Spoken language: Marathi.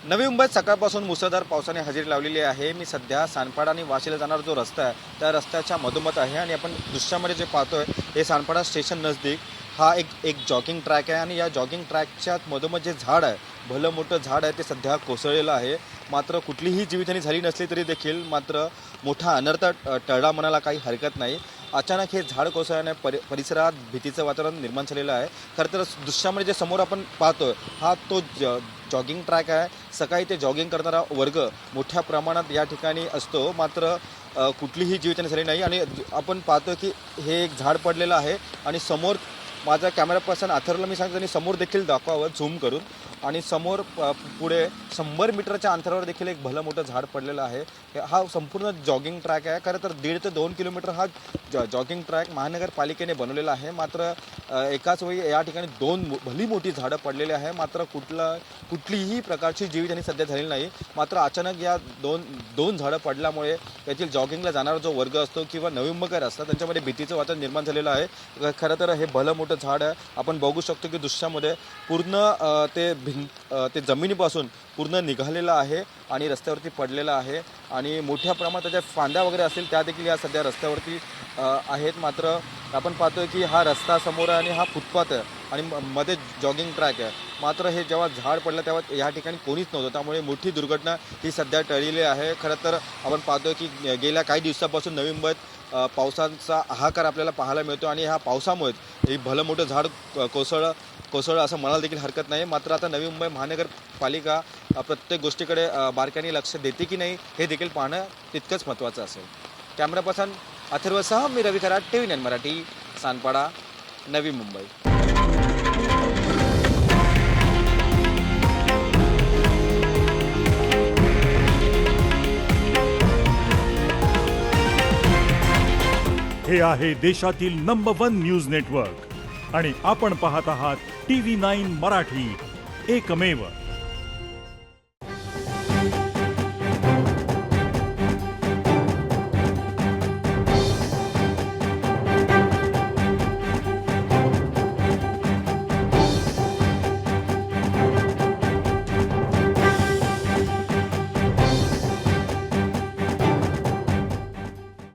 नवी मुंबईत सकाळपासून मुसळधार पावसाने हजेरी लावलेली आहे। मी सध्या सानपाडा आणि वाशीला जाणारा जो रस्ता आहे त्या रस्त्याच्या मधोमध आहे आणि आपण दृश्यामध्ये जे पाहतोय हे सानपाडा स्टेशन नजदीक हा एक जॉगिंग ट्रॅक आहे आणि या जॉगिंग ट्रॅकच्या मधोमध जे झाड आहे, भलं मोठं झाड आहे, ते सध्या कोसळलेलं आहे। मात्र कुठलीही जीवितहानी झाली नसली तरी देखील मात्र मोठा अनर्थ टळला म्हणायला काही हरकत नाही। अचानक हे झाड कोसळल्याने परिसरात भीतीचं वातावरण निर्माण झालेलं आहे। खरं तर दृश्यामध्ये जे समोर आपण पाहतोय हा तो जॉगिंग ट्रॅक आहे। सकाळी ते जॉगिंग करणारा वर्ग मोठ्या प्रमाणात या ठिकाणी असतो, मात्र कुठलीही जीवितहानी झाली नाही। आणि आपण पाहतो की हे एक झाड पडलेलं आहे आणि समोर माझा कॅमेरा पर्सन अथरला मी सांगतो त्यांनी समोर देखील दाखवावं झूम करून, आणि समोर पुढे 100 मीटरच्या अंतरावर देखील एक भलं मोठं झाड पडलेलं आहे। हा संपूर्ण जॉगिंग ट्रॅक आहे। खरं तर 1.5 ते 2 किलोमीटर हा जॉगिंग ट्रॅक महानगरपालिकेने बनवलेला आहे। मात्र एकाच वेळी या ठिकाणी 2 भली मोठी झाडं पडलेली आहे, मात्र कुठलीही प्रकारची जीवितहानी सध्या झालेली नाही। मात्र अचानक या दोन झाडं पडल्यामुळे येथील जॉगिंगला जाणारा जो वर्ग असतो किंवा नवी मुंबईकर असतात त्यांच्यामध्ये भीतीचं वातावरण निर्माण झालेलं आहे। खरं तर हे भलं मोठं झाड आहे। आपण बघू शकतो की दृश्यामध्ये पूर्ण ते जमिनीपासून पूर्ण निघालेलं आहे आणि रस्त्यावरती पडलेलं आहे आणि मोठ्या प्रमाणात त्याच्या फांद्या वगैरे असतील त्या देखील या सध्या रस्त्यावरती आहेत। मात्र आपण पाहतोय की हा रस्ता समोर आहे आणि हा फुटपाथ आहे आणि मध्ये जॉगिंग ट्रॅक आहे। मात्र हे जेव्हा झाड पडलं तेव्हा या ठिकाणी कोणीच नव्हतं, त्यामुळे मोठी दुर्घटना ही सध्या टळलेली आहे। खरं तर आपण पाहतोय की गेल्या काही दिवसापासून नवी मुंबईत पावसाचा हाहाकार आपल्याला पाहायला मिळतो आणि ह्या पावसामुळे हे भलं मोठं झाड कोसळलं असं म्हणायला देखील हरकत नाही। मात्र आता नवी मुंबई महानगरपालिका प्रत्येक गोष्टीकडे बारकाईने लक्ष देते की नाही हे देखील पाहणं तितकंच महत्त्वाचं असेल। कॅमेरा पर्सन अथर्वसह मी रवी कराड, TV9 मराठी, सानपाडा, नवी मुंबई। हे आहे देशातील नंबर 1 न्यूज नेटवर्क आणि आपण पाहत आहात TV9 मराठी, एकमेव।